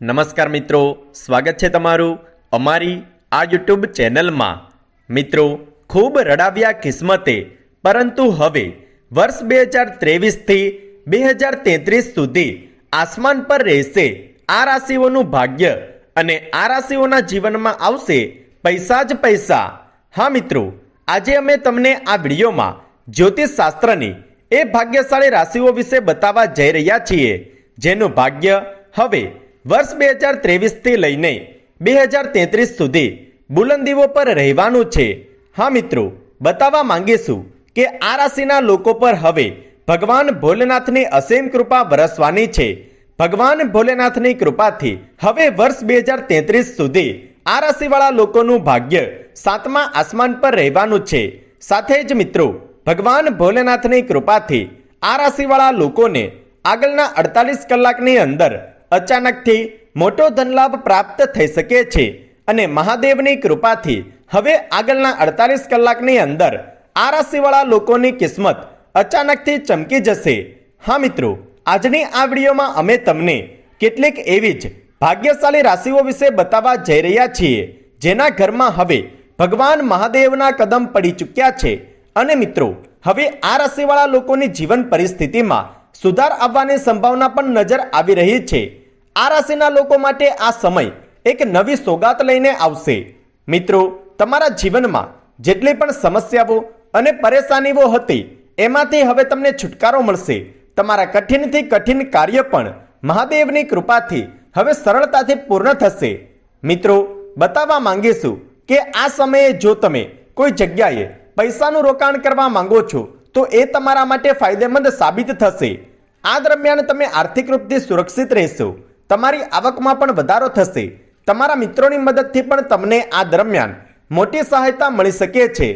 નમસ્કાર મિત્રો, સ્વાગત છે તમારું અમારી આ યુટ્યુબ ચેનલમાં। મિત્રો, ખૂબ રડાવ્યા કિસ્મતે પરંતુ હવે વર્ષ 2023થી 2033 સુધી આસમાન પર રહેશે આ રાશિઓનું ભાગ્ય અને આ રાશિઓના જીવનમાં આવશે પૈસા જ પૈસા। હા મિત્રો, આજે અમે તમને આ વિડીયોમાં જ્યોતિષ શાસ્ત્રની એ ભાગ્યશાળી રાશિઓ વિશે બતાવવા જઈ રહ્યા છીએ જેનું ભાગ્ય હવે વર્ષ 2023થી લઈને 2033 સુધી બુલંદીઓ પર રહેવાનું છે। હા મિત્રો, બતાવવા માંગીશું કે આ રાશિના લોકો પર હવે ભગવાન ભોલેનાથની અસીમ કૃપા વરસવાની છે। ભગવાન ભોલેનાથની કૃપાથી હવે વર્ષ 2033 સુધી આ રાશિવાળા લોકોનું ભાગ્ય સાતમા આસમાન પર રહેવાનું છે। સાથે જ મિત્રો, ભગવાન ભોલેનાથની કૃપાથી આ રાશિવાળા લોકોને આગળના 48 કલાકની અંદર અચાનકથી મોટો ધનલાભ પ્રાપ્ત થઈ શકે છે અને મહાદેવની કૃપાથી હવે આગળના 48 કલાકની અંદર આ રાશિવાળા લોકોની કિસ્મત અચાનકથી ચમકી જશે। હા મિત્રો, આજની આ વિડીયોમાં અમે તમને કેટલીક એવી જ ભાગ્યશાળી રાશિઓ વિશે બતાવવા જઈ રહ્યા છીએ જેના ઘરમાં હવે ભગવાન મહાદેવના કદમ પડી ચૂક્યા છે અને મિત્રો, હવે આ રાશિવાળા લોકોની જીવન પરિસ્થિતિમાં સુધાર આવવાની સંભાવના પણ નજર આવી રહી છે। આ રાશિના લોકો માટે આ સમય એક નવી સોગાત લઈને આવશે। મિત્રો, તમારા જીવનમાં જેટલી પણ સમસ્યાઓ અને પરેશાનીઓ હતી એમાંથી હવે તમને છુટકારો મળશે। તમારા કઠિનથી કઠિન કાર્ય પણ મહાદેવની કૃપાથી હવે સરળતાથી પૂર્ણ થશે। મિત્રો, બતાવવા માંગીશું કે આ સમયે જો તમે કોઈ જગ્યાએ પૈસાનું રોકાણ કરવા માંગો છો તો એ તમારા માટે ફાયદેમંદ સાબિત થશે। આ દરમિયાન તમે આર્થિક રૂપથી સુરક્ષિત રહેશો। તમારી આવકમાં પણ વધારો થશે। તમારા મિત્રોની મદદથી પણ તમને આ દરમિયાન મોટી સહાયતા મળી શકે છે।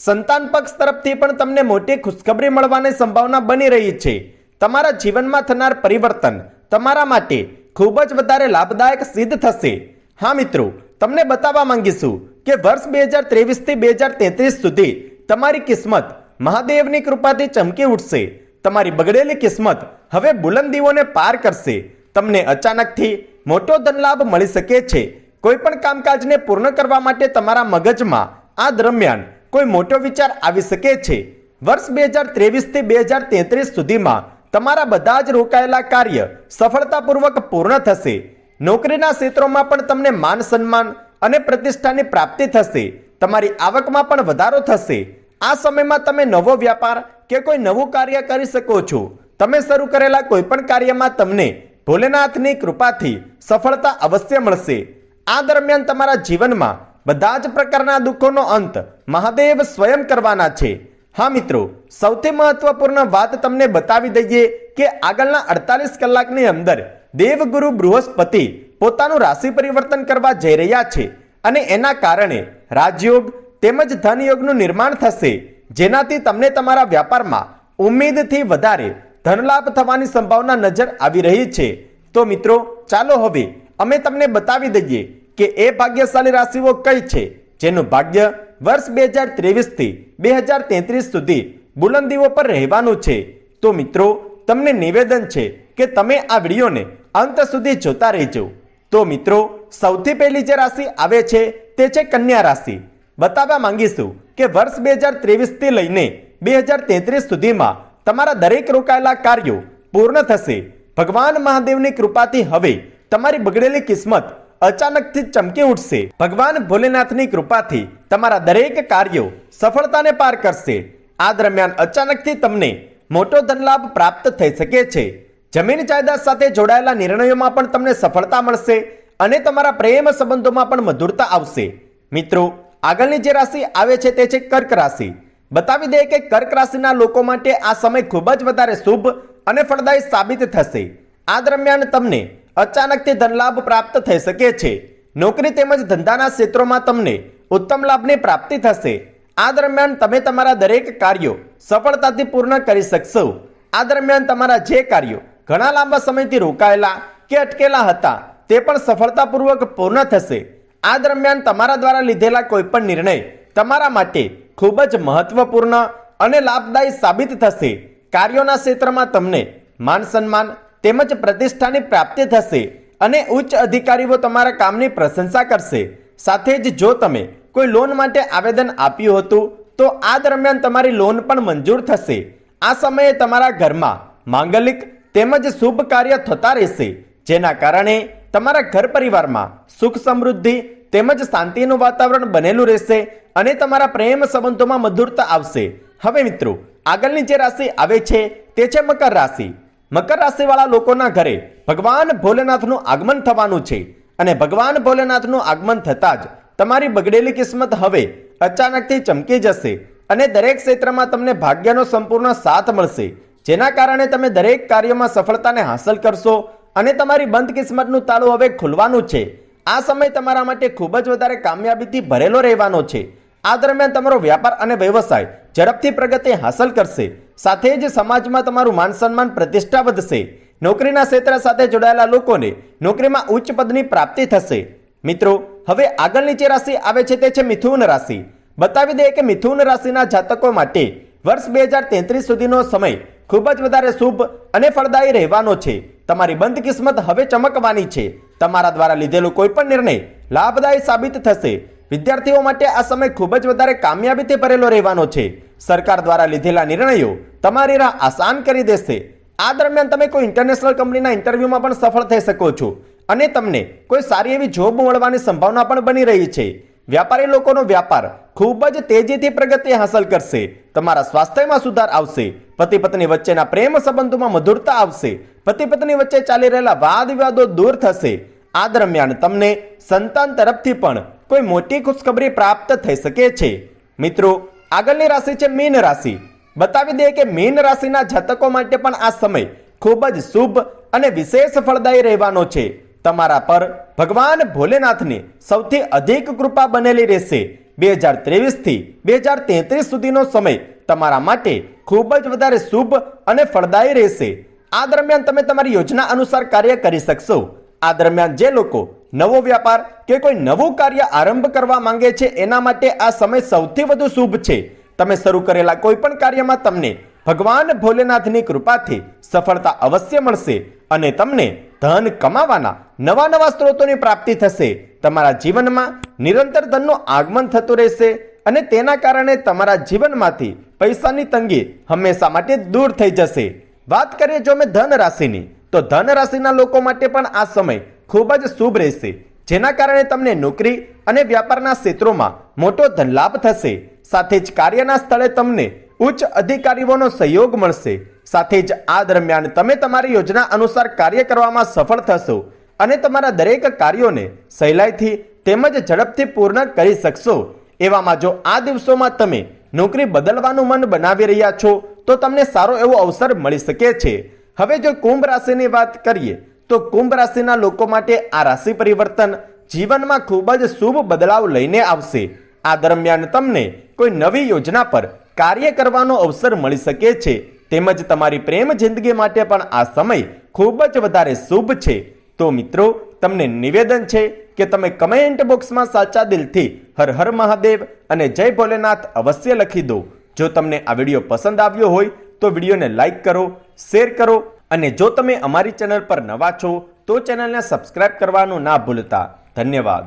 સંતાન પક્ષ તરફથી પણ તમને મોટી ખુશખબરી મળવાની સંભાવના બની રહી છે। તમારા જીવનમાં થનાર પરિવર્તન તમારા માટે ખૂબ જ વધારે લાભદાયક સિદ્ધ થશે। હા મિત્રો, તમને બતાવવા માંગીશું કે વર્ષ 2023થી 2033 સુધી તમારી કિસ્મત મહાદેવની કૃપાથી ચમકી ઉઠશે। તમારી બગડેલી કિસ્મત હવે બુલંદીઓને પાર કરશે। તમને અચાનકથી મોટો ધનલાભ મળી શકે છે। કોઈ પણ કામકાજને પૂર્ણ કરવા માટે તમારા મગજમાં આ દરમિયાન કોઈ મોટો વિચાર આવી શકે છે। વર્ષ 2023થી 2033 સુધીમાં તમારા બધા જ રોકાયેલા કાર્ય સફળતાપૂર્વક પૂર્ણ થશે। નોકરીના ક્ષેત્રોમાં પણ તમને માન સન્માન અને પ્રતિષ્ઠાની પ્રાપ્તિ થશે। તમારી આવકમાં પણ વધારો થશે। આ સમયમાં તમે નવો વ્યાપાર કે કોઈ નવું કાર્ય કરી શકો છો। તમે શરૂ કરેલા કોઈ પણ કાર્યમાં તમને ભોલેનાથની કૃપાથી સફળતા અવશ્ય મળશે। આ દરમિયાન તમારા જીવનમાં બધા જ પ્રકારના દુઃખોનો અંત મહાદેવ સ્વયં કરવાના છે। હા મિત્રો, સૌથી મહત્વપૂર્ણ વાત તમને બતાવી દઈએ કે આગળના 48 કલાકની અંદર દેવગુરુ બૃહસ્પતિ પોતાનું રાશિ પરિવર્તન કરવા જઈ રહ્યા છે અને એના કારણે રાજયોગ તેમજ ધનયોગનું નિર્માણ થશે જેનાથી તમને તમારા વ્યાપારમાં ઉમ્મીદથી વધારે ધનલાભ થવાની સંભાવના નજર આવી રહી છે। તો મિત્રો, ચાલો હવે અમે તમને બતાવી દઈએ કે એ ભાગ્યશાળી રાશિઓ કઈ છે જેનું ભાગ્ય વર્ષ 2023થી 2033 સુધી બુલંદીઓ પર રહેવાનું છે। તો મિત્રો, તમને નિવેદન છે કે તમે આ વિડીયોને અંત સુધી જોતા રહેજો। તો મિત્રો, સૌથી પહેલી જે રાશિ આવે છે તે છે કન્યા રાશિ। બતાવવા માંગીશું કે વર્ષ 2023થી લઈને 2033 સુધીમાં તમારા દરેક રોકાયેલા કાર્યો પૂર્ણ થશે। ભગવાન મહાદેવની કૃપાથી હવે તમારી બગડેલી કિસ્મત અચાનકથી ચમકી ઉઠશે। ભગવાન ભોલેનાથની કૃપાથી તમારા દરેક કાર્યો સફળતાને પાર કરશે। આ દરમિયાન અચાનકથી તમને મોટો ધનલાભ પ્રાપ્ત થઈ શકે છે। જમીન જાયદાદ સાથે જોડાયેલા નિર્ણયોમાં પણ તમને સફળતા મળશે અને તમારા પ્રેમ સંબંધોમાં પણ મધુરતા આવશે। મિત્રો, આગળની જે રાશિ આવે છે તે છે કર્ક રાશિ। બતાવી દે કે કર્ક રાશિના લોકો માટે આ સમય ખૂબ જ વધારે શુભ અને ફળદાયી સાબિત થશે। આ દરમિયાન તમને અચાનકથી ધનલાભ પ્રાપ્ત થઈ શકે છે। નોકરી તેમજ ધંધાના ક્ષેત્રોમાં તમને ઉત્તમ લાભની પ્રાપ્તિ થશે। આ દરમિયાન તમે તમારા દરેક કાર્યો સફળતાથી પૂર્ણ કરી શકશો। આ દરમિયાન તમારા જે કાર્યો ઘણા લાંબા સમયથી રોકાયેલા કે અટકેલા હતા તે પણ સફળતાપૂર્વક પૂર્ણ થશે। આ દરમિયાન તમારા દ્વારા લીધેલા કોઈ પણ નિર્ણય તમારા માટે ખૂબ જ મહત્વપૂર્ણ અને લાભદાયી સાબિત થશે। કાર્યોના ક્ષેત્રમાં તમને માન સન્માન તેમજ પ્રતિષ્ઠાની પ્રાપ્તિ થશે। અને ઉચ્ચ અધિકારીઓ તમારા કામની પ્રશંસા કરશે। સાથે જ જો તમે કોઈ લોન માટે આવેદન આપ્યું હતું તો આ દરમિયાન તમારી લોન પણ મંજૂર થશે। આ સમયે તમારા ઘરમાં માંગલિક તેમજ શુભ કાર્ય થતા રહેશે, જેના કારણે તમારા ઘર પરિવારમાં સુખ સમૃદ્ધિ તેમજ શાંતિનું વાતાવરણ બનેલું રહેશે અને તમારા પ્રેમ સંબંધોમાં મધુરતા આવશે। હવે મિત્રો, આગળની જે રાશિ આવે છે તે છે મકર રાશિ। મકર રાશિવાળા લોકોના ઘરે ભગવાન ભોલેનાથનું આગમન થવાનું છે અને ભગવાન ભોલેનાથનું આગમન થતાં જ તમારી બગડેલી કિસ્મત હવે અચાનકથી ચમકી જશે અને દરેક ક્ષેત્રમાં તમને ભાગ્યનો સંપૂર્ણ સાથ મળશે, જેના કારણે તમે દરેક કાર્યમાં સફળતાને હાંસલ કરશો અને તમારી બંધ કિસ્મતનું તાળું હવે ખુલવાનું છે। આ સમય તમારા માટે ખૂબ જ વધારે કામયાબીથી ભરેલો રહેવાનો છે। આ દરમિયાન તમારો વ્યાપાર અને વ્યવસાય ઝડપથી પ્રગતિ હાંસલ કરશે। સાથે જ સમાજમાં તમારું માન સન્માન પ્રતિષ્ઠા વધશે। નોકરીના ક્ષેત્ર સાથે જોડાયેલા લોકોને નોકરીમાં ઉચ્ચ પદની પ્રાપ્તિ થશે। મિત્રો, હવે આગળની જે રાશિ આવે છે તે છે મિથુન રાશિ। બતાવી દે કે મિથુન રાશિના જાતકો માટે વર્ષ 2033 સુધીનો સમય ખૂબ જ વધારે શુભ અને ફળદાયી રહેવાનો છે। તમારી બંધ કિસ્મત હવે ચમકવાની છે। તમારા દ્વારા લીધેલો કોઈ પણ નિર્ણય લાભદાયી સાબિત થશે। વિદ્યાર્થીઓ માટે આ સમય ખૂબ જ વધારે કામયાબીથી ભરેલો રહેવાનો છે। સરકાર દ્વારા લીધેલા નિર્ણયો તમારી રાહ આસાન કરી દેશે। આ દરમિયાન તમે કોઈ ઇન્ટરનેશનલ કંપનીના ઇન્ટરવ્યુમાં પણ સફળ થઈ શકો છો અને તમને કોઈ સારી એવી જોબ મળવાની સંભાવના પણ બની રહી છે। વ્યાપારી લોકોનો વ્યાપાર ખૂબ જ તેજીથી પ્રગતિ હાંસલ કરશે। તમારા સ્વાસ્થ્યમાં સુધાર આવશે। પતિ પત્ની વચ્ચેના પ્રેમ સંબંધોમાં મધુરતા આવશે। પતિ પત્ની વચ્ચે ચાલી રહેલા વાદ વિવાદો દૂર થશે। આ દરમિયાન તમને સંતાન તરફથી પણ કોઈ મોટી ખુશખબરી પ્રાપ્ત થઈ શકે છે। મિત્રો, આગળની રાશિ છે મીન રાશિ। બતાવી દે કે મીન રાશિના જાતકો માટે પણ આ સમય ખૂબ જ શુભ અને વિશેષ ફળદાયી રહેવાનો છે। તમારા પર ભગવાન ભોલેનાથની સૌથી અધિક કૃપા બનેલી રહેશે। 2023 થી 2033 સુધીનો સમય તમારા માટે ખૂબ જ વધારે શુભ અને ફળદાયી રહેશે। આ દરમિયાન તમે તમારી યોજના અનુસાર કાર્ય કરી શકશો। આ દરમિયાન જે લોકો નવો વ્યાપાર કે કોઈ નવું કાર્ય આરંભ કરવા માંગે છે એના માટે આ સમય સૌથી વધુ શુભ છે। તમે શરૂ કરેલા કોઈ પણ કાર્યમાં તમને ભગવાન ભોલેનાથની કૃપાથી સફળતા અવશ્ય મળશે અને તમને ધન કમાવાના નવા સ્ત્રોતોની પ્રાપ્તિ થશે। તમારા જીવનમાં નિરંતર ધનનું આગમન થતું રહેશે અને તેના કારણે તમારા જીવનમાંથી પૈસાની તંગી હંમેશા માટે દૂર થઈ જશે। વાત કરીએ જો મેં ધન રાશિની, તો ધન રાશિના લોકો માટે પણ આ સમય ખૂબ જ શુભ રહેશે, જેના કારણે તમને નોકરી અને વ્યાપારના ક્ષેત્રોમાં મોટો ધનલાભ થશે। સાથે જ કાર્યના સ્થળે તમને ઉચ્ચ અધિકારીઓનો સહયોગ મળશે। સાથે જ આ દરમિયાન તમે તમારી યોજના અનુસાર કાર્ય કરવામાં સફળ થશો અને તમારા દરેક કાર્યોને સહેલાઈથી તેમજ ઝડપથી પૂર્ણ કરી શકશો। એવામાં જો આ દિવસોમાં તમે નોકરી બદલવાનું મન બનાવી રહ્યા છો તો તમને સારો એવો અવસર મળી શકે છે। હવે જો કુંભ રાશિની વાત કરીએ તો કુંભ રાશિના લોકો માટે આ રાશિ પરિવર્તન જીવનમાં ખૂબ જ શુભ બદલાવ લઈને આવશે। આ દરમિયાન તમને કોઈ નવી યોજના પર કાર્ય કરવાનો અવસર મળી શકે છે તેમજ તમારી પ્રેમ જિંદગી માટે પણ આ સમય ખૂબ જ વધારે શુભ છે। તો મિત્રો, તમને નિવેદન છે કે તમે કમેન્ટ બોક્સમાં સાચા દિલથી હર હર મહાદેવ અને જય ભોલેનાથ અવશ્ય લખી દો। જો તમને આ વિડીયો પસંદ આવ્યો હોય તો વિડીયોને લાઈક કરો, શેર કરો અને જો તમે અમારી ચેનલ પર નવા છો તો ચેનલને સબસ્ક્રાઇબ કરવાનું ના ભૂલતા। ધન્યવાદ।